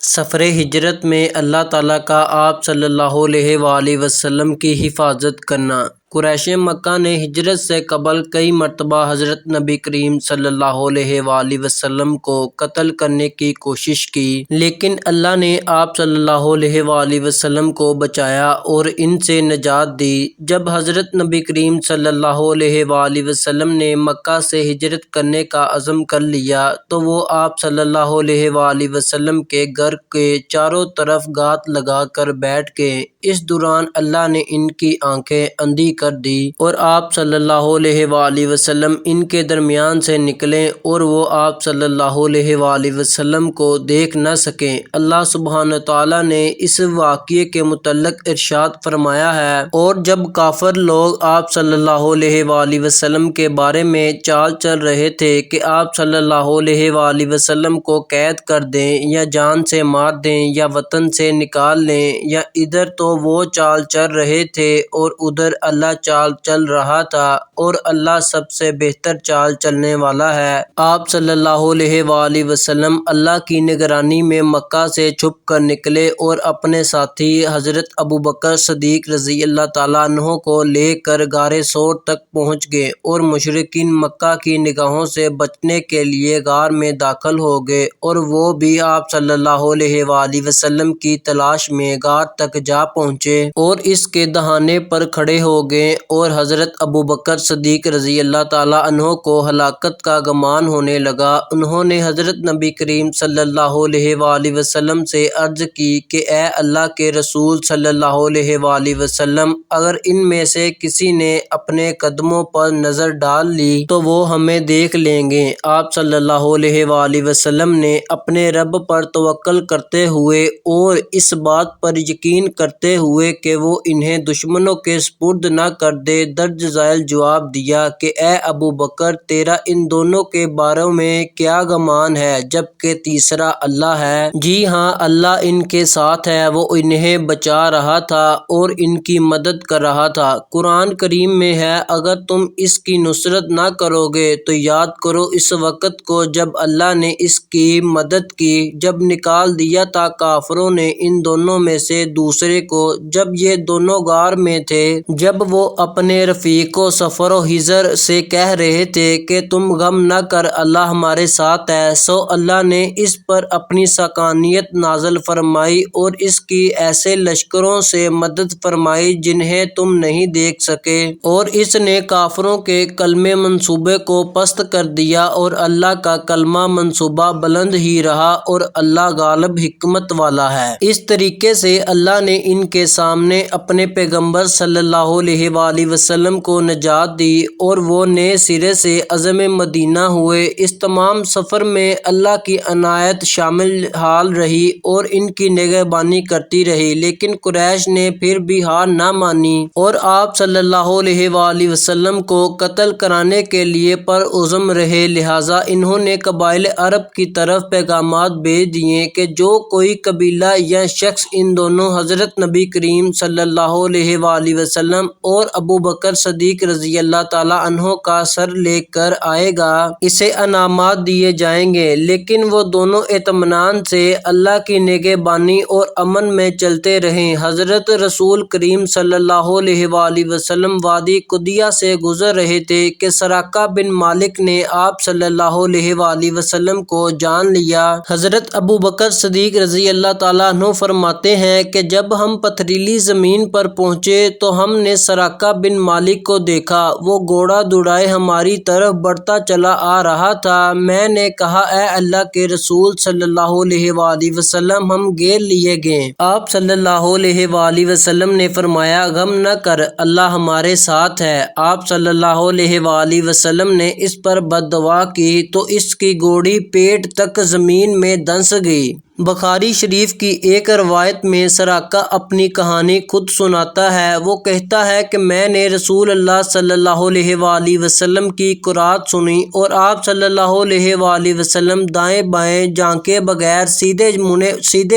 سفر ہجرت میں اللہ تعالیٰ کا آپ صلی اللہ علیہ وآلہ وسلم کی حفاظت کرنا۔ قریش مکہ نے ہجرت سے قبل کئی مرتبہ حضرت نبی کریم صلی اللہ علیہ وآلہ وسلم کو قتل کرنے کی کوشش کی، لیکن اللہ نے آپ صلی اللہ علیہ وآلہ وسلم کو بچایا اور ان سے نجات دی۔ جب حضرت نبی کریم صلی اللہ علیہ وآلہ وسلم نے مکہ سے ہجرت کرنے کا عزم کر لیا تو وہ آپ صلی اللہ علیہ وآلہ وسلم کے گھر کے چاروں طرف گھات لگا کر بیٹھ گئے۔ اس دوران اللہ نے ان کی آنکھیں اندھی کر دی اور آپ صلی اللہ علیہ وآلہ وسلم ان کے درمیان سے نکلے اور وہ آپ صلی اللہ علیہ وآلہ وسلم کو دیکھ نہ سکیں۔ اللہ سبحانہ تعالیٰ نے اس واقعے کے متعلق ارشاد فرمایا ہے، اور جب کافر لوگ آپ صلی اللہ علیہ وآلہ وسلم کے بارے میں چال چل رہے تھے کہ آپ صلی اللہ علیہ وآلہ وسلم کو قید کر دیں یا جان سے مار دیں یا وطن سے نکال لیں، یا ادھر تو وہ چال چل رہے تھے اور ادھر اللہ چال چل رہا تھا، اور اللہ سب سے بہتر چال چلنے والا ہے۔ آپ صلی اللہ علیہ وآلہ وسلم اللہ کی نگرانی میں مکہ سے چھپ کر نکلے اور اپنے ساتھی حضرت ابوبکر صدیق رضی اللہ تعالیٰ عنہ کو لے کر غار ثور تک پہنچ گئے اور مشرکین مکہ کی نگاہوں سے بچنے کے لیے غار میں داخل ہو گئے، اور وہ بھی آپ صلی اللہ علیہ وآلہ وسلم کی تلاش میں غار تک جا پہنچے اور اس کے دہانے پر کھڑے ہو گئے، اور حضرت ابوبکر صدیق رضی اللہ تعالیٰ عنہ کو ہلاکت کا گمان ہونے لگا۔ انہوں نے حضرت نبی کریم صلی اللہ علیہ وآلہ وسلم سے عرض کی کہ اے اللہ کے رسول صلی اللہ علیہ وآلہ وسلم، اگر ان میں سے کسی نے اپنے قدموں پر نظر ڈال لی تو وہ ہمیں دیکھ لیں گے۔ آپ صلی اللہ علیہ وآلہ وسلم نے اپنے رب پر توکل کرتے ہوئے اور اس بات پر یقین کرتے ہوئے کہ وہ انہیں دشمنوں کے سپرد نہ کر دے، درج ذیل جواب دیا کہ اے ابو بکر، تیرا ان دونوں کے بارے میں کیا گمان ہے جبکہ تیسرا اللہ ہے؟ جی ہاں، اللہ ان کے ساتھ ہے، وہ انہیں بچا رہا تھا اور ان کی مدد کر رہا تھا۔ قرآن کریم میں ہے، اگر تم اس کی نصرت نہ کرو گے تو یاد کرو اس وقت کو جب اللہ نے اس کی مدد کی، جب نکال دیا تھا کافروں نے ان دونوں میں سے دوسرے کو، جب یہ دونوں غار میں تھے، جب وہ اپنے رفیق و سفر و حضر سے کہہ رہے تھے کہ تم غم نہ کر، اللہ ہمارے ساتھ ہے، سو اللہ نے اس پر اپنی سکینت نازل فرمائی اور اس کی ایسے لشکروں سے مدد فرمائی جنہیں تم نہیں دیکھ سکے، اور اس نے کافروں کے کلمہ منصوبے کو پست کر دیا اور اللہ کا کلمہ منصوبہ بلند ہی رہا، اور اللہ غالب حکمت والا ہے۔ اس طریقے سے اللہ نے ان کے سامنے اپنے پیغمبر صلی اللہ علیہ وآلہ وسلم کو نجات دی اور وہ نئے سرے سے عزم مدینہ ہوئے۔ اس تمام سفر میں اللہ کی عنایت شامل حال رہی اور ان کی نگہبانی کرتی رہی، لیکن قریش نے پھر بھی ہار نہ مانی اور آپ صلی اللہ علیہ وآلہ وسلم کو قتل کرانے کے لیے پرعزم رہے، لہٰذا انہوں نے قبائل عرب کی طرف پیغامات بھیج دیے کہ جو کوئی قبیلہ یا شخص ان دونوں حضرت نبی کریم صلی اللہ علیہ وآلہ وسلم اور ابوبکر صدیق رضی اللہ تعالیٰ عنہ کا سر لے کر آئے گا، اسے انعامات دیے جائیں گے، لیکن وہ دونوں اطمینان سے اللہ کی نگہبانی اور امن میں چلتے رہیں۔ حضرت رسول کریم صلی اللہ علیہ وآلہ وسلم وادی قدیہ سے گزر رہے تھے کہ سراقہ بن مالک نے آپ صلی اللہ علیہ وآلہ وسلم کو جان لیا۔ حضرت ابوبکر صدیق رضی اللہ تعالیٰ عنہ فرماتے ہیں کہ جب ہم پتھریلی زمین پر پہنچے تو ہم نے سراقہ بن مالک کو دیکھا، وہ گھوڑا دوڑائے ہماری طرف بڑھتا چلا آ رہا تھا۔ میں نے کہا اے اللہ کے رسول صلی اللہ علیہ وآلہ وسلم، ہم گھیر لیے گئے۔ آپ صلی اللہ علیہ وآلہ وسلم نے فرمایا غم نہ کر، اللہ ہمارے ساتھ ہے۔ آپ صلی اللہ علیہ وآلہ وسلم نے اس پر بد دعا کی تو اس کی گھوڑی پیٹ تک زمین میں دھنس گئی۔ بخاری شریف کی ایک روایت میں سراقہ اپنی کہانی خود سناتا ہے۔ وہ کہتا ہے کہ میں نے رسول اللہ صلی اللہ علیہ وآلہ وسلم کی قرات سنی اور آپ صلی اللہ علیہ وآلہ وسلم دائیں بائیں جھانکے بغیر سیدھے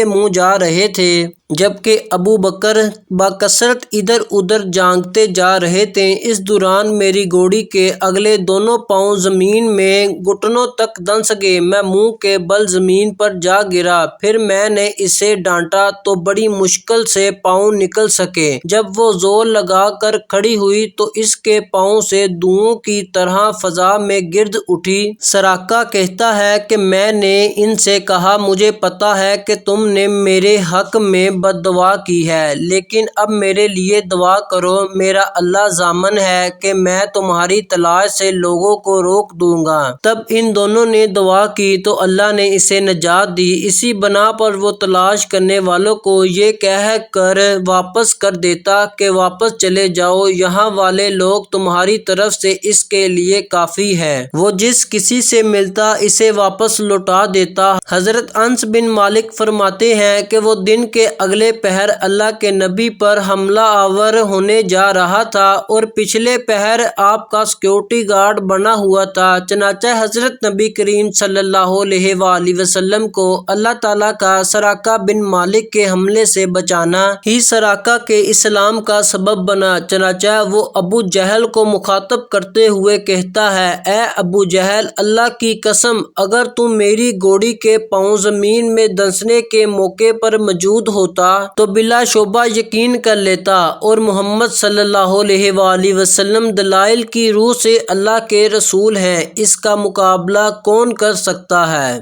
منہ جا رہے تھے۔ جبکہ ابو بکر بکثرت ادھر ادھر جانگتے جا رہے تھے۔ اس دوران میری گھوڑی کے اگلے دونوں پاؤں زمین میں گھٹنوں تک دھنس گئے۔ میں منہ کے بل زمین پر جا گرا۔ پھر میں نے اسے ڈانٹا تو بڑی مشکل سے پاؤں نکل سکے۔ جب وہ زور لگا کر کھڑی ہوئی تو اس کے پاؤں سے دھوؤں کی طرح فضا میں گرد اٹھی۔ سراقہ کہتا ہے کہ میں نے ان سے کہا، مجھے پتہ ہے کہ تم نے میرے حق میں بد دعا کی ہے، لیکن اب میرے لیے دعا کرو۔ میرا اللہ ضامن ہے کہ میں تمہاری تلاش سے لوگوں کو روک دوں گا۔ تب ان دونوں نے دعا کی تو اللہ نے اسے نجات دی۔ اسی بنا پر وہ تلاش کرنے والوں کو یہ کہہ کر واپس کر دیتا کہ واپس چلے جاؤ، یہاں والے لوگ تمہاری طرف سے اس کے لیے کافی ہے۔ وہ جس کسی سے ملتا اسے واپس لوٹا دیتا۔ حضرت انس بن مالک فرماتے ہیں کہ وہ دن کے اگلے پہر اللہ کے نبی پر حملہ آور ہونے جا رہا تھا اور پچھلے پہر آپ کا سیکورٹی گارڈ بنا ہوا تھا۔ چنانچہ حضرت نبی کریم صلی اللہ علیہ وآلہ وسلم کو اللہ تعالیٰ کا سراقہ بن مالک کے حملے سے بچانا ہی سراقہ کے اسلام کا سبب بنا۔ چنانچہ وہ ابو جہل کو مخاطب کرتے ہوئے کہتا ہے، اے ابو جہل، اللہ کی قسم، اگر تم میری گھوڑی کے پاؤں زمین میں دھنسنے کے موقع پر موجود ہوتا تو بلا شبہ یقین کر لیتا، اور محمد صلی اللہ علیہ وآلہ وسلم دلائل کی روح سے اللہ کے رسول ہیں، اس کا مقابلہ کون کر سکتا ہے؟